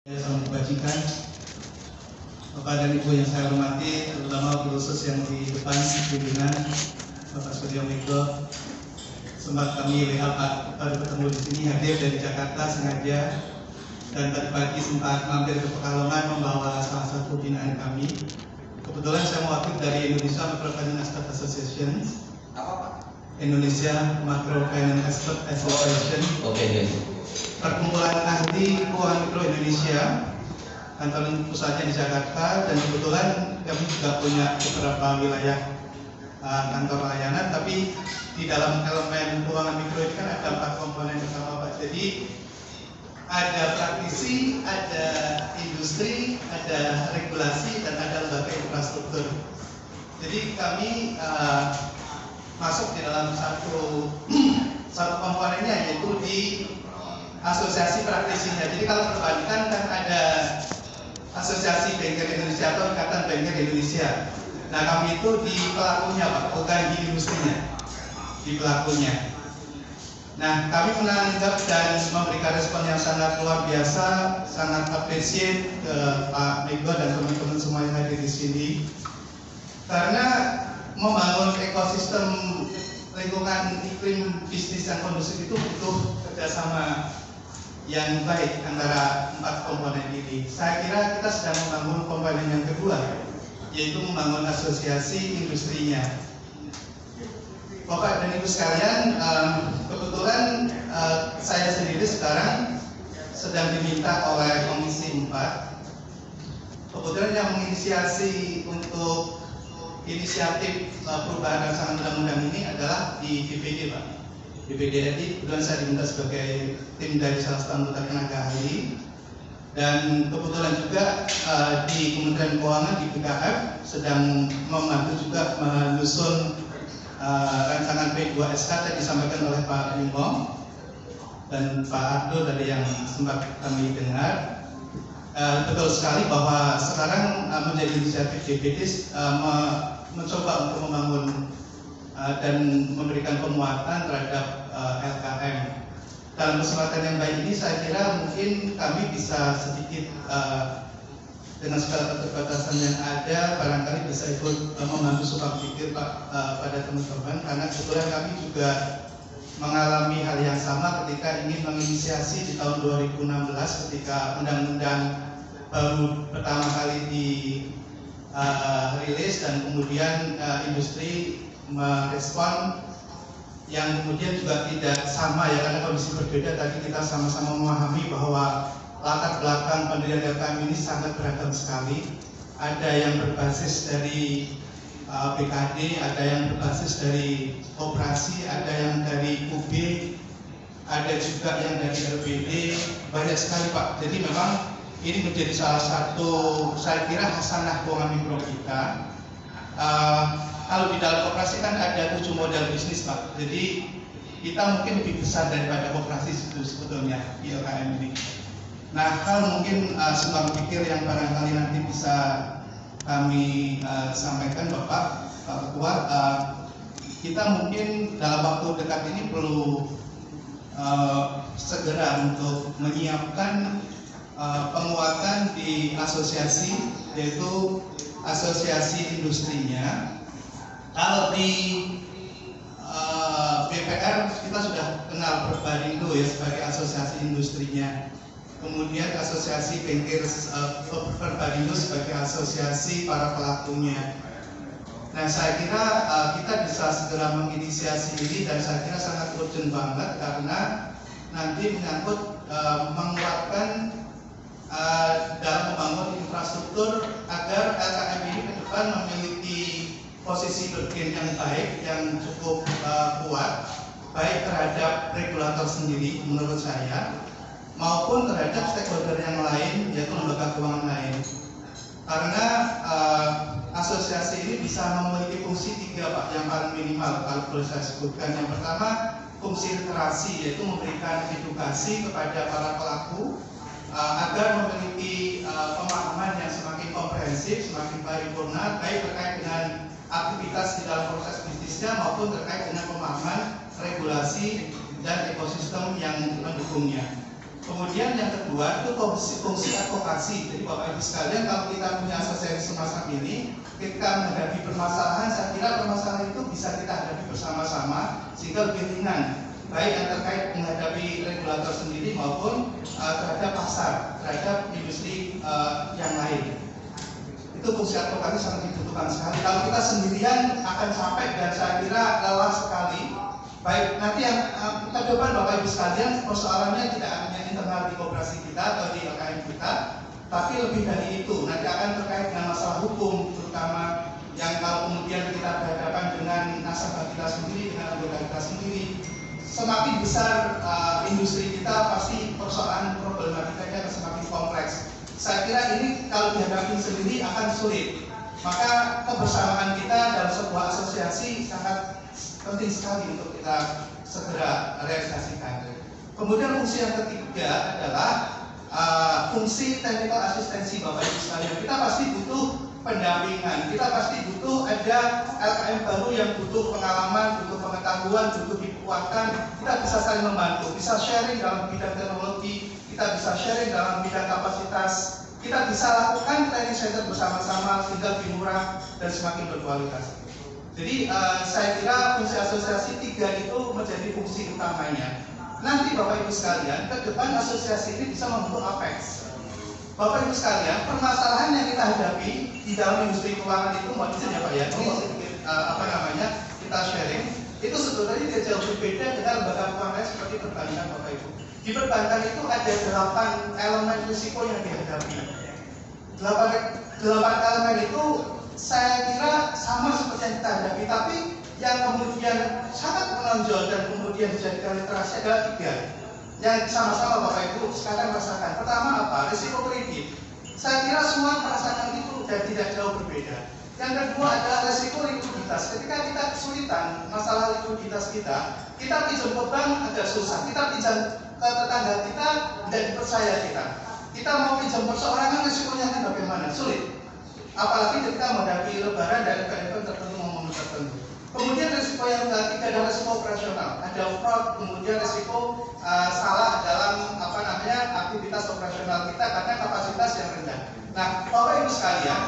Salam kebajikan, Bapak dan Ibu yang saya hormati, terutama khusus yang di depan pimpinan Bapak Suryo Mego. Sempat kami lihat Pak baru ketemu di sini, hadir dari Jakarta sengaja, dan tadi pagi sempat mampir ke Pekalongan membawa salah satu binaan kami. Kebetulan saya mewakili dari Indonesia Microfinance Expert Association. Apa Pak? Indonesia Microfinance Expert Association. Oke. Perkumpulan ahli keuangan mikro Indonesia, kantor pusatnya di Jakarta, dan kebetulan kami juga punya beberapa wilayah kantor layanan. Tapi di dalam elemen keuangan mikro ini kan ada 4 komponen utama Pak. Jadi ada praktisi, ada industri, ada regulasi, dan ada lembaga infrastruktur. Jadi kami masuk di dalam satu komponennya, yaitu di asosiasi praktisinya. Jadi kalau perbankan kan ada asosiasi banker Indonesia atau ikatan banker Indonesia. Nah kami itu di pelakunya Pak, bukan di industrinya, di pelakunya. Nah kami menanggap dan memberikan respon yang sangat luar biasa, sangat appreciate ke Pak Mego dan teman-teman semua yang hadir di sini, karena membangun ekosistem lingkungan iklim bisnis yang kondusif itu butuh kerjasama yang baik antara 4 komponen ini. Saya kira kita sedang membangun komponen yang kedua, yaitu membangun asosiasi industrinya. Bapak dan Ibu sekalian, kebetulan saya sendiri sekarang sedang diminta oleh Komisi 4. Kebetulan yang menginisiasi untuk inisiatif perubahan rancangan undang-undang ini adalah di DPD Pak. DPD RI, kebetulan saya diminta sebagai tim dari salah satu anggota tenaga ahli, dan kebetulan juga di Kementerian Keuangan di BKF sedang membantu juga menyusun rancangan P2SK yang disampaikan oleh Pak Bimo dan Pak Ardo dari yang sempat kami dengar. Betul sekali bahwa sekarang menjadi inisiatif DPD mencoba untuk membangun dan memberikan penguatan terhadap LKM. Dalam kesempatan yang baik ini saya kira mungkin kami bisa sedikit dengan segala keterbatasan yang ada barangkali bisa ikut membantu suka pikir Pak pada teman-teman, karena kebetulan kami juga mengalami hal yang sama ketika ingin menginisiasi di tahun 2016 ketika undang-undang baru pertama kali rilis, dan kemudian industri merespon yang kemudian juga tidak sama ya, karena kondisi berbeda. Tadi kita sama-sama memahami bahwa latar belakang pendirian LKM ini sangat beragam sekali. Ada yang berbasis dari BKD, ada yang berbasis dari koperasi, ada yang dari UB, ada juga yang dari LBD, banyak sekali Pak. Jadi memang ini menjadi salah satu, saya kira, hasanah keuangan mikro kita. Kalau di dalam koperasi kan ada 7 model bisnis Pak. Jadi kita mungkin lebih besar daripada koperasi itu sebetulnya di LKM ini. Nah, hal mungkin sumbang pikir yang barangkali nanti bisa kami sampaikan Bapak Ketua, kita mungkin dalam waktu dekat ini perlu segera untuk menyiapkan penguatan di asosiasi, yaitu asosiasi industrinya. Kalau di BPR kita sudah kenal Perbarindo ya sebagai asosiasi industrinya. Kemudian asosiasi bankir Perbarindo sebagai asosiasi para pelakunya. Nah saya kira kita bisa segera menginisiasi ini, dan saya kira sangat urgent banget karena nanti menyangkut menguatkan dalam membangun infrastruktur agar LKM ini ke depan memiliki posisi bergen yang baik, yang cukup kuat, baik terhadap regulator sendiri menurut saya, maupun terhadap stakeholder yang lain, yaitu lembaga keuangan lain. Karena asosiasi ini bisa memiliki fungsi 3 Pak, yang paling minimal kalau boleh saya sebutkan. Yang pertama, fungsi literasi, yaitu memberikan edukasi kepada para pelaku agar memiliki pemahaman yang semakin komprehensif, semakin paripurna, baik terkait dengan aktivitas di dalam proses bisnisnya maupun terkait dengan pemahaman regulasi dan ekosistem yang mendukungnya. Kemudian yang kedua itu fungsi advokasi. Jadi Bapak Ibu sekalian, kalau kita punya asosiasi semacam ini, ketika menghadapi permasalahan, saya kira permasalahan itu bisa kita hadapi bersama-sama sehingga lebih ringan, baik yang terkait menghadapi regulator sendiri maupun terhadap pasar, terhadap industri yang lain. Itu fungsi advokasi sangat dibutuhkan sekali. Kalau kita sendirian akan capek dan saya kira lelah sekali. Baik, nanti yang ke depan Bapak Ibu sekalian, persoalannya tidak hanya internal di koperasi kita atau di LKM kita, tapi lebih dari itu. Nanti akan terkait dengan masalah hukum, terutama yang kalau kemudian kita berhadapan dengan nasabah kita sendiri, dengan anggota kita sendiri. Semakin besar industri kita, pasti persoalan problematikanya akan semakin kompleks. Saya kira ini kalau dihadapi sendiri akan sulit. Maka kebersamaan kita dalam sebuah asosiasi sangat penting sekali untuk kita segera realisasikan. Kemudian fungsi yang ketiga adalah fungsi technical asistensi Bapak Ibu sekalian. Kita pasti butuh pendampingan, kita pasti butuh ada LKM baru yang butuh pengalaman, butuh pengetahuan, butuh dikuatkan. Kita bisa saling membantu, bisa sharing dalam bidang teknologi, kita bisa sharing dalam bidang kapasitas, kita bisa lakukan training center bersama-sama sehingga lebih murah dan semakin berkualitas. Jadi saya kira fungsi asosiasi 3 itu menjadi fungsi utamanya. Nanti Bapak Ibu sekalian, ke depan asosiasi ini bisa membentuk APEX. Bapak Ibu sekalian, permasalahan yang kita hadapi di dalam industri keuangan itu, mohon izin ya Pak ya, ini kita sharing, itu sebetulnya tidak jauh berbeda dengan lembaga keuangan seperti perbankan Bapak Ibu. Di perbankan itu ada 8 elemen risiko yang dihadapi. 8 elemen itu saya kira sama seperti yang kita hadapi, tapi yang kemudian sangat menonjol dan kemudian dijadikan literasi adalah 3 yang sama-sama Bapak Ibu sekarang rasakan. Pertama apa? Risiko kredit. Saya kira semua merasakan itu dan tidak jauh berbeda. Yang kedua adalah risiko likuiditas. Ketika kita kesulitan masalah likuiditas kita pinjam ke bank agak susah. Kita pinjam ke tetangga kita tidak dipercaya kita. Kita mau pinjam perseorangan risikonya kan bagaimana? Sulit. Apalagi ketika menghadapi lebaran dan event-event tertentu, momen tertentu. Kemudian risiko yang ketiga adalah risiko operasional. Ada fraud, kemudian risiko salah dalam aktivitas operasional kita karena kapasitas yang rendah. Nah, Bapak Ibu sekalian,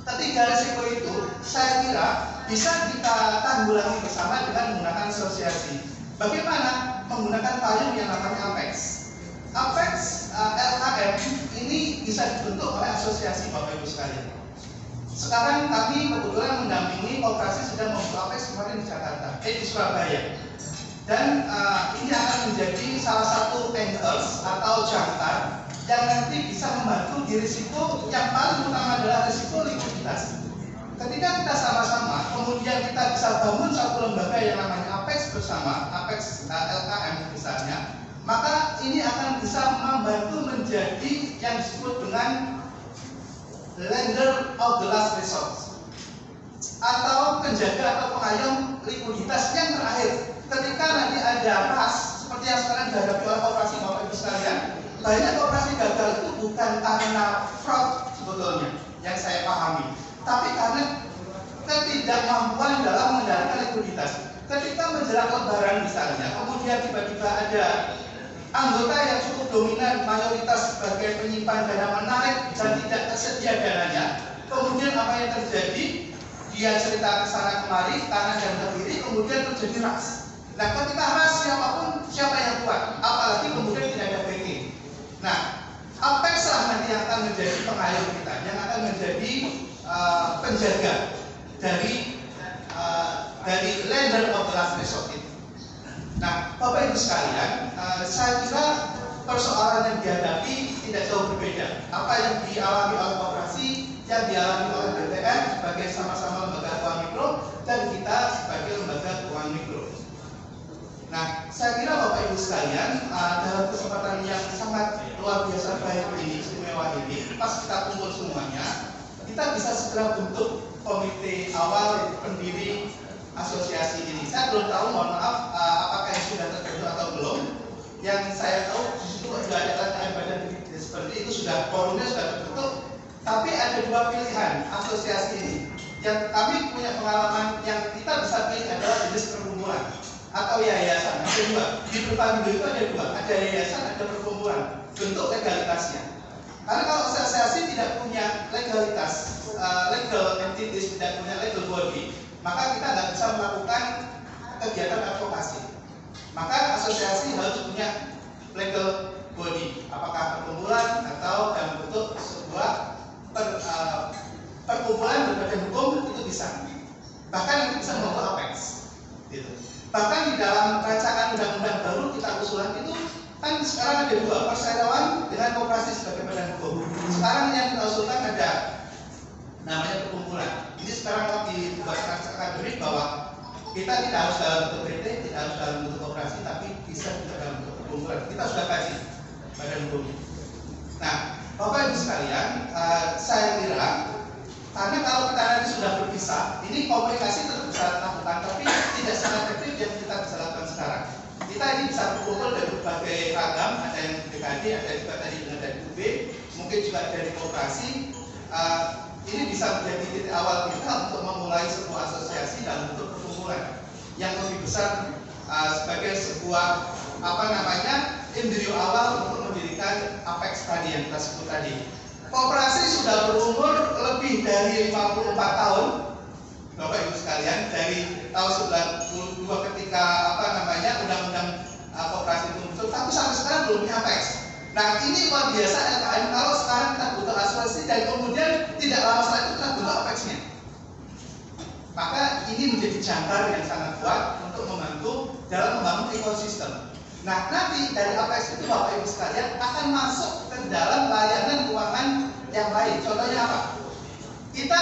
ketiga risiko itu saya kira bisa kita tanggulangi bersama dengan menggunakan asosiasi. Bagaimana? Menggunakan payung yang namanya APEX. APEX LKM ini bisa dibentuk oleh asosiasi Bapak Ibu sekalian. Sekarang kami kebetulan mendampingi koperasi sedang membentuk APEX kemarin di Jakarta, di Surabaya. Dan ini akan menjadi salah satu anchors atau jangkar yang nanti bisa membantu di risiko yang paling utama adalah risiko likuiditas. Ketika kita sama-sama, kemudian kita bisa bangun satu lembaga yang namanya APEX bersama, APEX LKM misalnya, maka ini akan bisa membantu menjadi yang disebut dengan lender of the last resort, atau penjaga atau pengayom likuiditas yang terakhir. Ketika nanti ada ras seperti yang sekarang dihadapi oleh koperasi Bapak Ibu sekalian, banyak koperasi gagal itu bukan karena fraud sebetulnya yang saya pahami, tapi karena ketidakmampuan dalam mengendalikan likuiditas. Ketika menjelang lebaran misalnya, kemudian tiba-tiba ada anggota yang cukup dominan, mayoritas sebagai penyimpan dana menarik dan tidak tersedia dananya. Kemudian apa yang terjadi? Dia cerita ke sana kemari, kanan dan ke kiri, kemudian terjadi ras. Nah, ketika ras siapa yang kuat? Apalagi kemudian tidak ada backing. Nah, APEX lah nanti yang akan menjadi pengayom kita, yang akan menjadi penjaga dari lender of the last resort itu. Nah, Bapak Ibu sekalian, saya kira persoalan yang dihadapi tidak jauh berbeda. Apa yang dialami oleh koperasi, yang dialami oleh BTN sebagai sama-sama lembaga keuangan mikro, dan kita sebagai lembaga keuangan mikro. Nah, saya kira Bapak Ibu sekalian, dalam kesempatan yang sangat luar biasa baik ini, istimewa ini, pas kita kumpul semuanya, kita bisa segera bentuk komite awal pendiri asosiasi ini. Saya belum tahu, mohon maaf, apakah yang sudah terbentuk atau belum. Yang saya tahu di situ sudah ada LKM badan seperti itu, sudah forumnya sudah terbentuk. Tapi ada 2 pilihan asosiasi ini. Yang kami punya pengalaman yang kita bisa pilih adalah jenis perkumpulan. atau yayasan. Ada dua. Di Perpamindo itu ada dua. Ada yayasan, ada perkumpulan. Bentuk legalitasnya. Karena kalau asosiasi tidak punya legalitas, legal entities, tidak punya legal body, maka kita nggak bisa melakukan kegiatan advokasi. Maka asosiasi harus punya legal body, apakah perkumpulan atau dalam bentuk sebuah perkumpulan berbadan hukum itu bisa. Bahkan nanti bisa membentuk apex. Gitu. Bahkan di dalam rancangan undang-undang baru kita usulan itu kan sekarang ada dua, perseroan dengan koperasi sebagai badan hukum. Sekarang yang kita usulkan ada namanya perkumpulan. Ini sekarang lagi dibuat akademik bahwa kita tidak harus dalam bentuk PT, tidak harus dalam bentuk koperasi, tapi bisa juga dalam bentuk perkumpulan. Kita sudah kasih badan hukum. Nah, Bapak Ibu sekalian, saya kira karena kalau kita nanti sudah berpisah, ini komunikasi tetap bisa dilakukan, tapi tidak sangat efektif yang kita bisa lakukan sekarang. Kita ini bisa berkumpul dari berbagai ragam, ada yang di DKD, ada juga tadi dengan dari UB, mungkin juga dari koperasi. Ini bisa menjadi titik awal kita untuk memulai sebuah asosiasi dalam bentuk perkumpulan yang lebih besar sebagai sebuah embryo awal untuk mendirikan apex tadi yang kita sebut tadi. Koperasi sudah berumur lebih dari 54 tahun, Bapak Ibu sekalian, dari tahun 92 ketika undang-undang koperasi itu muncul, tapi sampai sekarang belum punya apex. Nah, ini luar biasa LKM kalau sekarang kita butuh asosiasi dan kemudian tidak lama setelah itu kita butuh apexnya. Maka ini menjadi jangkar yang sangat kuat untuk membantu dalam membangun ekosistem. Nah, nanti dari apex itu Bapak Ibu sekalian akan masuk ke dalam layanan keuangan yang lain. Contohnya apa? Kita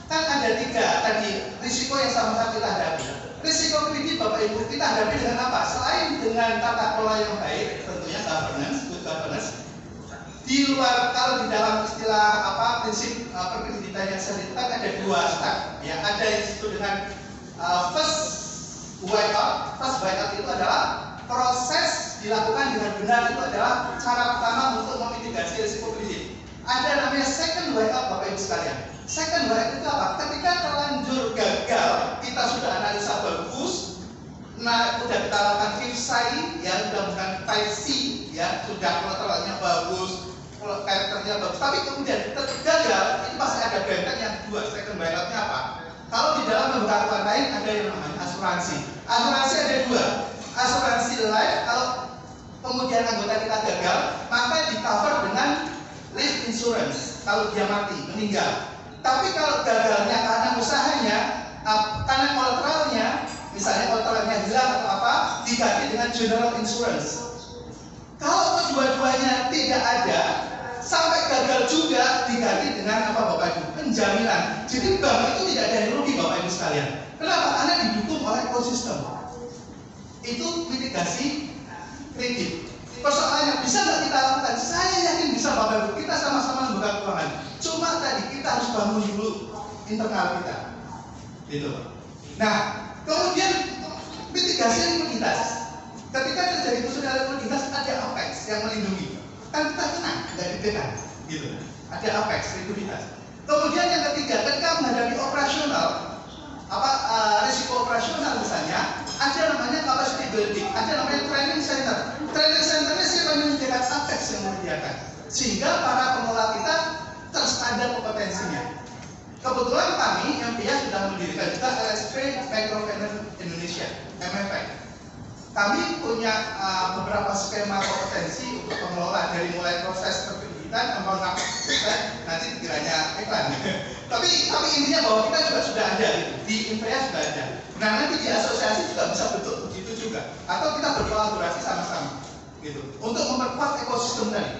kan ada tiga tadi risiko yang sama-sama kita hadapi. Risiko kredit Bapak Ibu kita hadapi dengan apa? Selain dengan tata kelola yang baik, tentunya governance, good governance. Di luar, kalau di dalam istilah prinsip perkreditan yang saya sebutkan ada dua step. Ya, ada yang disebut dengan first buyout. First buyout itu adalah proses dilakukan dengan benar, itu adalah cara pertama untuk memitigasi risiko kredit. Ada namanya second buyout Bapak Ibu sekalian. Second buyout itu apa? Ketika terlanjur gagal, kita sudah analisa bagus, nah sudah kita lakukan FIFSI, ya sudah bukan 5C, ya sudah kolateralnya bagus, karakternya bagus, tapi kemudian tetap gagal, itu pasti ada benteng yang kedua. Second buyoutnya apa? Kalau di dalam lembaga keuangan lain ada yang namanya asuransi. Asuransi ada dua. Asuransi life, kalau kemudian anggota kita gagal, maka di cover dengan life insurance kalau dia mati, meninggal. Tapi kalau gagalnya karena usahanya, karena kolateralnya, misalnya kolateralnya hilang atau apa, diganti dengan general insurance. Kalau kedua-duanya tidak ada, sampai gagal juga diganti dengan apa Bapak Ibu? Penjaminan. Jadi bank itu tidak ada yang rugi Bapak Ibu sekalian. Kenapa? Karena didukung oleh ekosistem. Itu mitigasi kredit. Persoalannya bisa nggak kita lakukan? Saya yakin bisa Bapak Ibu. Kita sama-sama lembaga keuangan. Cuma tadi kita harus bangun dulu internal kita. Gitu. Nah, kemudian mitigasi likuiditas. Ketika terjadi kesulitan likuiditas ada apex yang melindungi. Kan kita tenang, nggak ditekan. Gitu. Ada apex likuiditas. Kemudian yang ketiga, ketika menghadapi operasional, risiko operasional misalnya, ada namanya capacity building, ada namanya training center. Training centernya siapa yang menyediakan? Apex yang menyediakan. Sehingga para pengelola kita terstandar kompetensinya. Kebetulan kami MPIA sudah mendirikan juga LSP Microfinance Indonesia (MFI). Kami punya beberapa skema kompetensi untuk pengelola dari mulai proses perkreditan, nanti kiranya iklan. Tapi intinya bahwa kita juga sudah ada di MPIA sudah ada. Nah nanti di asosiasi juga bisa bentuk begitu juga, atau kita berkolaborasi sama-sama, gitu, untuk memperkuat ekosistem tadi.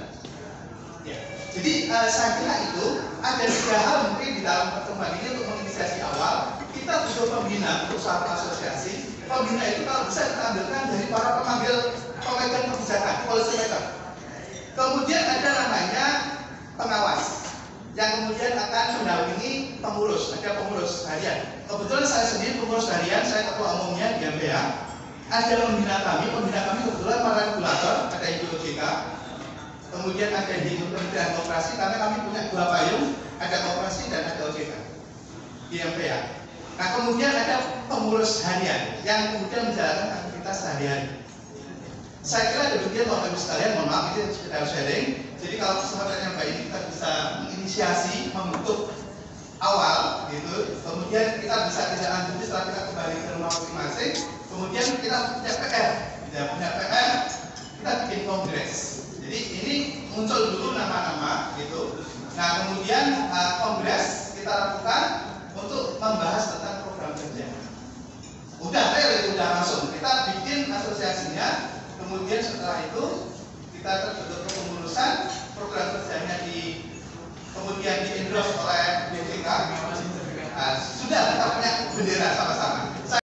Ya. Jadi saya kira itu ada tiga hal mungkin di dalam pertemuan ini untuk menginisiasi awal. Kita butuh pembina untuk suatu asosiasi. Pembina itu kalau bisa kita ambilkan dari para pemegang kebijakan, policy maker. Kemudian ada namanya pengawas yang kemudian akan mendampingi pengurus. Ada pengurus harian. Kebetulan saya sendiri pengurus harian, saya ketua umumnya di MPIA. Ada pembina kami kebetulan para regulator, ada Ibu OJK. Kemudian ada di Kementerian Koperasi, karena kami punya dua payung, ada koperasi dan ada OJK di MPIA. Nah kemudian ada pengurus harian yang kemudian menjalankan aktivitas sehari-hari. Saya kira demikian Bapak Ibu sekalian, mohon maaf itu sekedar sharing. Jadi kalau kesempatannya baik ini kita bisa menginisiasi, membentuk awal gitu, kemudian kita bisa tidak lanjuti setelah kita kembali ke rumah masing-masing, kemudian kita punya PR, kita bikin kongres. Jadi ini muncul dulu nama-nama gitu. Nah kemudian kongres kita lakukan untuk membahas tentang program kerja. Udah real, udah langsung kita bikin asosiasinya. Kemudian setelah itu kita terbentuk kepengurusan, program kerjanya kemudian di endorse oleh BPK. Sudah kita punya